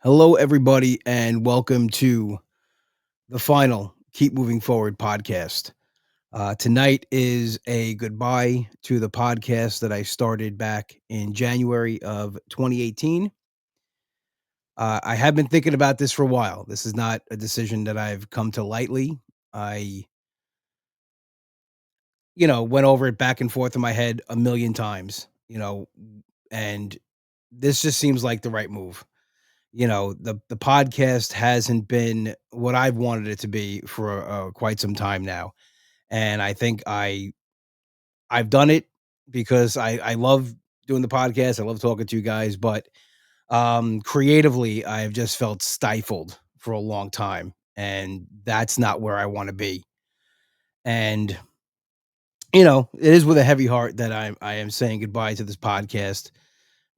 Hello, everybody, and welcome to the final Keep Moving Forward podcast. Tonight is a goodbye to the podcast that I started back in January of 2018. I have been thinking about this for a while. This is not a decision that I've come to lightly. I, went over it back and forth in my head a million times, and this just seems like the right move. The podcast hasn't been what I've wanted it to be for quite some time now, and I think I've done it because I love doing the podcast. I love talking to you guys, but creatively, I've just felt stifled for a long time, and that's not where I want to be. And it is with a heavy heart that I am saying goodbye to this podcast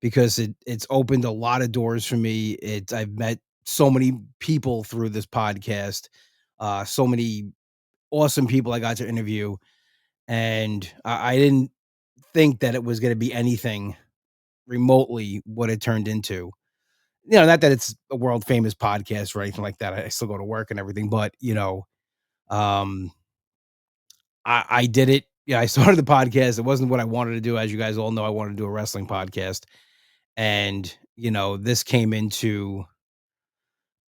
because it's opened a lot of doors for me. I've met so many people through this podcast, so many awesome people I got to interview, and I didn't think that it was going to be anything remotely what it turned into. Not that it's a world famous podcast or anything like that. I still go to work and everything, but um, I did it. Yeah, I started the podcast. It wasn't what I wanted to do, as you guys all know. I wanted to do a wrestling podcast, and this came into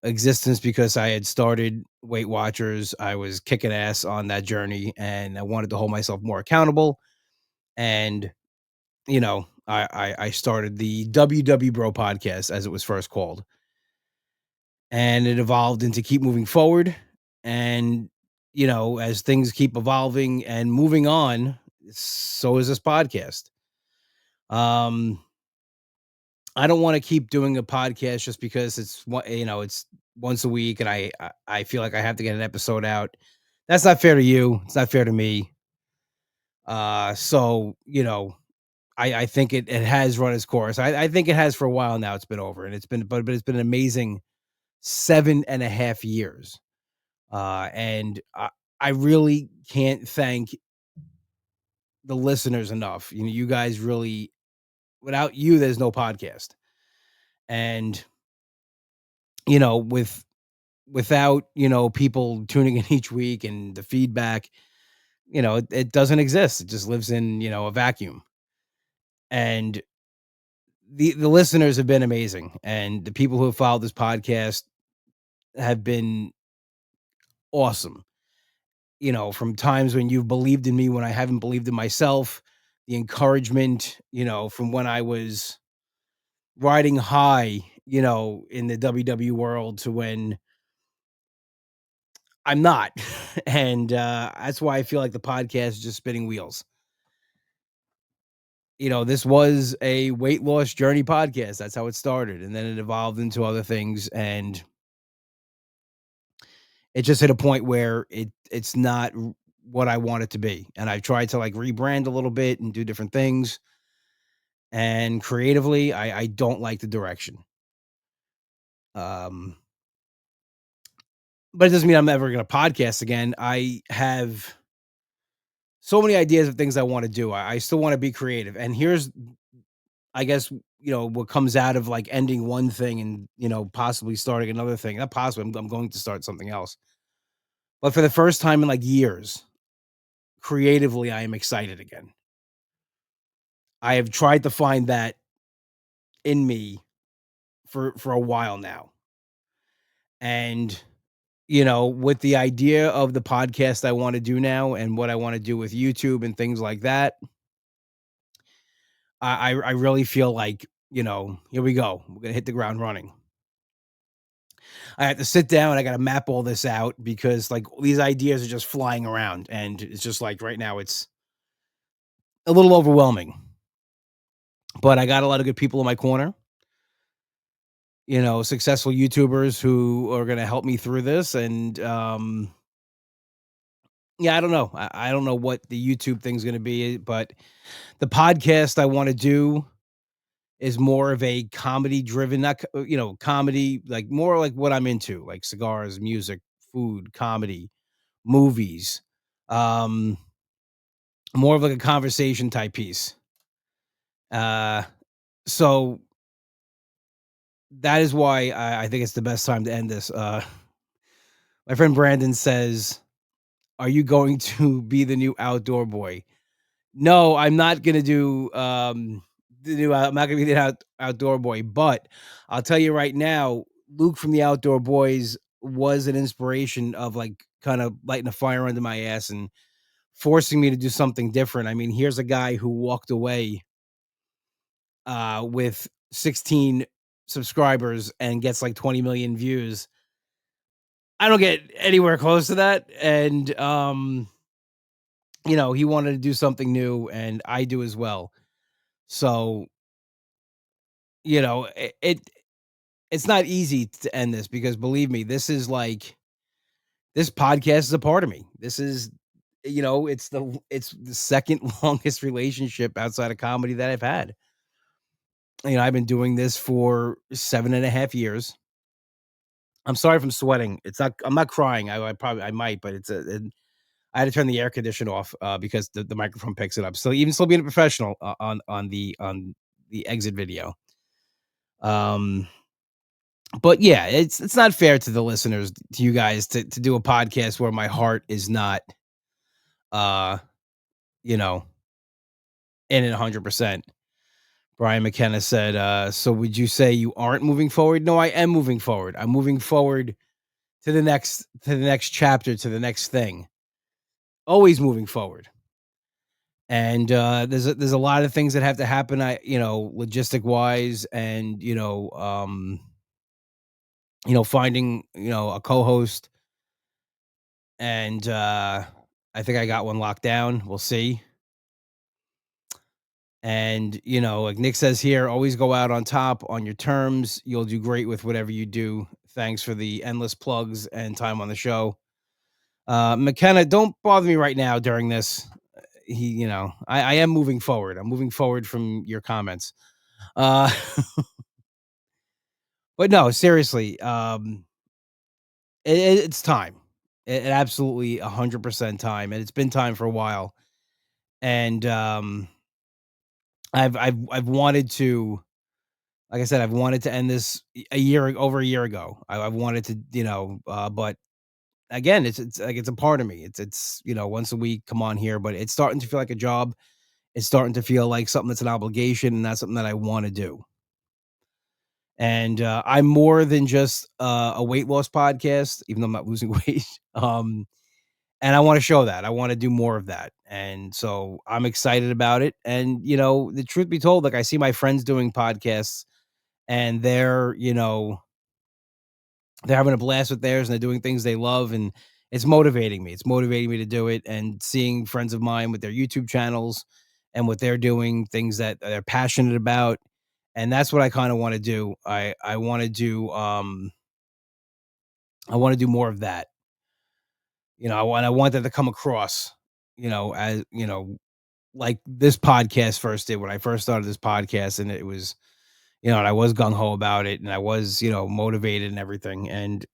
existence because I had started Weight Watchers. I was kicking ass on that journey and I wanted to hold myself more accountable. And, I started the WW Bro podcast as it was first called. And it evolved into Keep Moving Forward. And, as things keep evolving and moving on, so is this podcast. Um, I don't wanna keep doing a podcast just because it's once a week and I feel like I have to get an episode out. That's not fair to you, it's not fair to me. So, I think it has run its course. I think it has for a while now. It's been over, and but it's been an amazing 7.5 years. And I really can't thank the listeners enough. You guys really, without you, there's no podcast. And, without, people tuning in each week and the feedback, it doesn't exist. It just lives in, a vacuum. And the listeners have been amazing. And the people who have followed this podcast have been awesome. From times when you've believed in me when I haven't believed in myself, the encouragement, from when I was riding high, in the WW world to when I'm not. And that's why I feel like the podcast is just spinning wheels. This was a weight loss journey podcast. That's how it started. And then it evolved into other things. And it just hit a point where it's not what I want it to be. And I've tried to like rebrand a little bit and do different things. And creatively, I don't like the direction. Um, but it doesn't mean I'm never gonna podcast again. I have so many ideas of things I want to do. I still want to be creative. And here's, I guess, what comes out of like ending one thing and, possibly starting another thing. Not possibly, I'm going to start something else. But for the first time in like years, creatively, I am excited again. I have tried to find that in me for a while now. And, with the idea of the podcast I want to do now and what I want to do with YouTube and things like that, I really feel like, here we go. We're gonna hit the ground running. I have to sit down, I gotta map all this out because like these ideas are just flying around and it's just like right now it's a little overwhelming. But I got a lot of good people in my corner, successful YouTubers who are gonna help me through this. And yeah, I don't know. I don't know what the YouTube thing's gonna be, but the podcast I want to do is more of a comedy driven, not comedy, like more like what I'm into, like cigars, music, food, comedy, movies, um, more of like a conversation type piece. Uh, so that is why I think it's the best time to end this. My friend Brandon says, "Are you going to be the new outdoor boy?" No, I'm not gonna do, the new I'm not gonna be the outdoor boy, but I'll tell you right now, Luke from the Outdoor Boys was an inspiration of, like, kind of lighting a fire under my ass and forcing me to do something different. I mean, here's a guy who walked away, with 16 subscribers and gets, like, 20 million views. I don't get anywhere close to that, and, he wanted to do something new, and I do as well. So, it's not easy to end this because believe me, this podcast is a part of me. This is, it's the second longest relationship outside of comedy that I've had. I've been doing this for 7.5 years. I'm sorry if I'm sweating. I'm not crying. I might, but I had to turn the air conditioner off because the microphone picks it up. So even still being a professional on the exit video. Um, but yeah, it's not fair to the listeners, to you guys, to do a podcast where my heart is not, uh, you know, in it 100%. Brian McKenna said, "So would you say you aren't moving forward?" No, I am moving forward. I'm moving forward to the next chapter, to the next thing. Always moving forward. And there's a lot of things that have to happen. Logistic wise, and finding a co-host, and I think I got one locked down. We'll see. And like Nick says here, always go out on top on your terms. You'll do great with whatever you do. Thanks for the endless plugs and time on the show. McKenna, don't bother me right now during this. I am moving forward. I'm moving forward from your comments. Uh, but no, seriously, it's time. It absolutely 100% time, and it's been time for a while. And I've wanted to, like I said, I've wanted to end this over a year ago. I've wanted to, but again, it's like it's a part of me. It's once a week, come on here, but it's starting to feel like a job. It's starting to feel like something that's an obligation, and that's something that I want to do. And I'm more than just a weight loss podcast, even though I'm not losing weight. And I want to show that. I want to do more of that. And so I'm excited about it. And the truth be told, like I see my friends doing podcasts, and they're having a blast with theirs, and they're doing things they love, and it's motivating me. It's motivating me to do it, and seeing friends of mine with their YouTube channels and what they're doing, things that they're passionate about, and that's what I kind of want to do. I want to do more of that. I want that to come across, as like this podcast first did when I first started this podcast, and it was, and I was gung ho about it, and I was, motivated and everything, and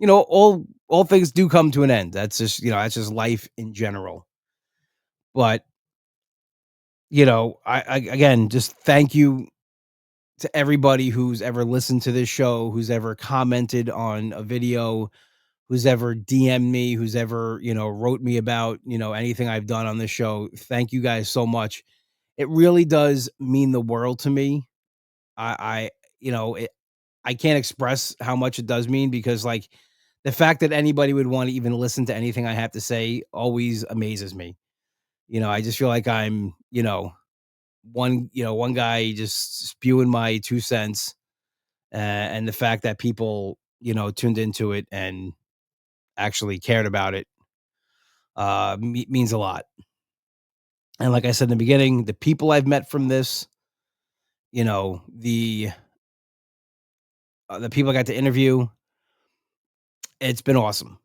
all things do come to an end. That's just life in general. But I again just thank you to everybody who's ever listened to this show, who's ever commented on a video, who's ever DM'd me, who's ever, wrote me about, anything I've done on this show. Thank you guys so much. It really does mean the world to me. I you know, it, I can't express how much it does mean, because like the fact that anybody would want to even listen to anything I have to say always amazes me. I just feel like I'm, one guy just spewing my 2 cents, and the fact that people, tuned into it and actually cared about it, means a lot. And like I said in the beginning, the people I've met from this, the people I got to interview, it's been awesome.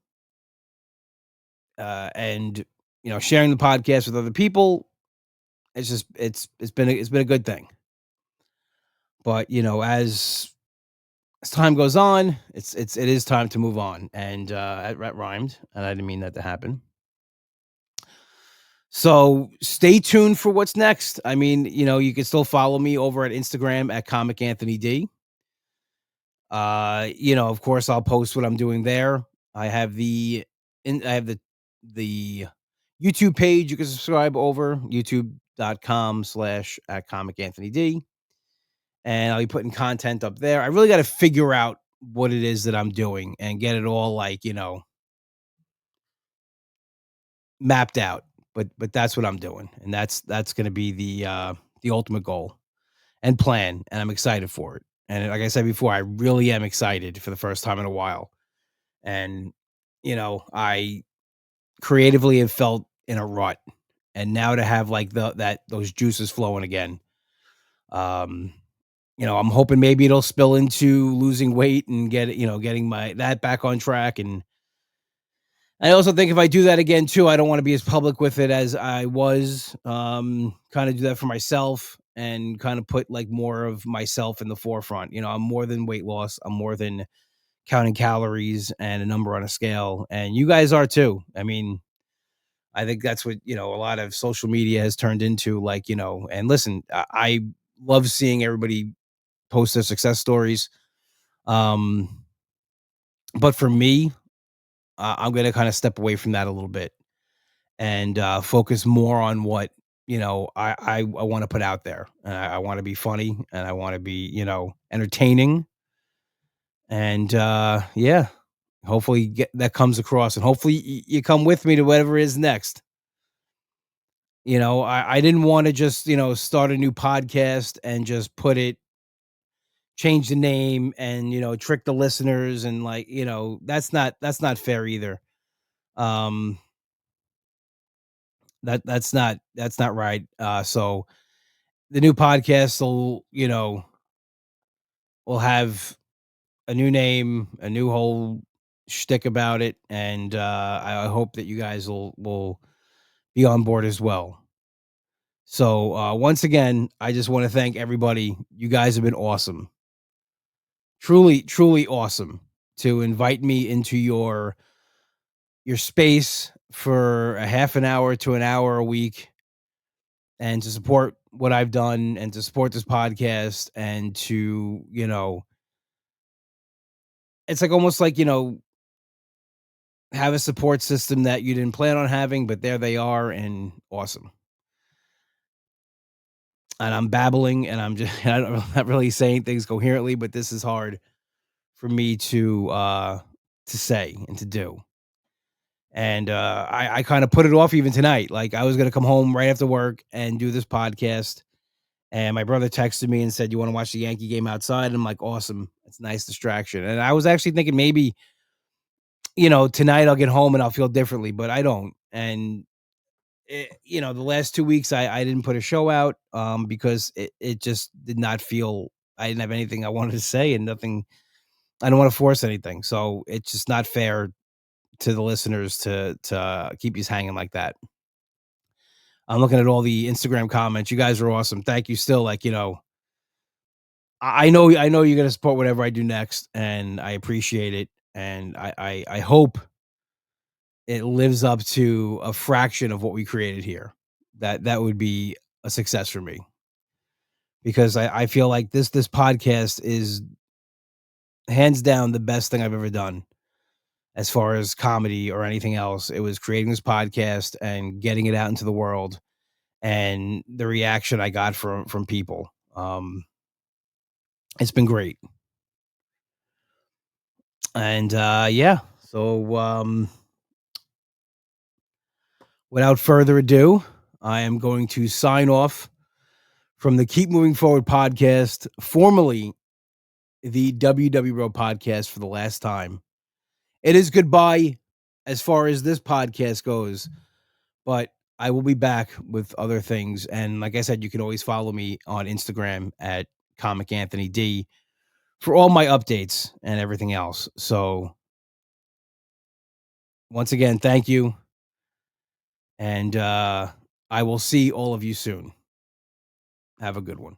And sharing the podcast with other people, it's been a good thing. But as time goes on, it is time to move on. And that rhymed, and I didn't mean that to happen. So stay tuned for what's next. I mean, you can still follow me over at Instagram at Comic Anthony D. Of course, I'll post what I'm doing there. I have I have the YouTube page you can subscribe over youtube.com/ at Comic Anthony D. And I'll be putting content up there. I really got to figure out what it is that I'm doing and get it all like, mapped out. But that's what I'm doing. And that's going to be the ultimate goal and plan, and I'm excited for it. And like I said before, I really am excited for the first time in a while. And I creatively have felt in a rut, and now to have like those juices flowing again. Um, I'm hoping maybe it'll spill into losing weight and getting my that back on track. And I also think if I do that again too, I don't want to be as public with it as I was. Kind of do that for myself and kind of put like more of myself in the forefront. I'm more than weight loss. I'm more than counting calories and a number on a scale. And you guys are too. I mean, I think that's what, a lot of social media has turned into, like, and listen, I love seeing everybody post their success stories. Um, but for me, I'm going to kind of step away from that a little bit and focus more on what I want to put out there. And I want to be funny, and I want to be entertaining, and yeah, hopefully that comes across, and hopefully you come with me to whatever is next. I didn't want to just start a new podcast and just change the name and trick the listeners, and like that's not fair either. Um, that's not right. So the new podcast will have a new name, a new whole shtick about it, and I hope that you guys will be on board as well. So once again, I just want to thank everybody. You guys have been awesome, truly, truly awesome to invite me into your space for a half an hour to an hour a week, and to support what I've done, and to support this podcast, and to it's like almost like have a support system that you didn't plan on having, but there they are, and awesome. And I'm babbling, and I'm just I'm not really saying things coherently, but this is hard for me to say and to do. And I kind of put it off even tonight. Like, I was gonna come home right after work and do this podcast. And my brother texted me and said, "You want to watch the Yankee game outside?" I'm like, "Awesome. It's a nice distraction." And I was actually thinking maybe, tonight I'll get home and I'll feel differently, but I don't. And the last 2 weeks I didn't put a show out because it just did not feel, I didn't have anything I wanted to say, and nothing, I don't want to force anything. So it's just not fair to the listeners to keep you hanging like that. I'm looking at all the Instagram comments. You guys are awesome. Thank you still. Like, I know you're gonna support whatever I do next, and I appreciate it. And I hope it lives up to a fraction of what we created here. That would be a success for me, because I feel like this podcast is hands down the best thing I've ever done as far as comedy or anything else. It was creating this podcast and getting it out into the world, and the reaction I got from people. It's been great. And yeah, so without further ado, I am going to sign off from the Keep Moving Forward podcast, formerly the WW Row podcast, for the last time. It is goodbye as far as this podcast goes, but I will be back with other things. And like I said, you can always follow me on Instagram at Comic Anthony D for all my updates and everything else. So once again, thank you. And I will see all of you soon. Have a good one.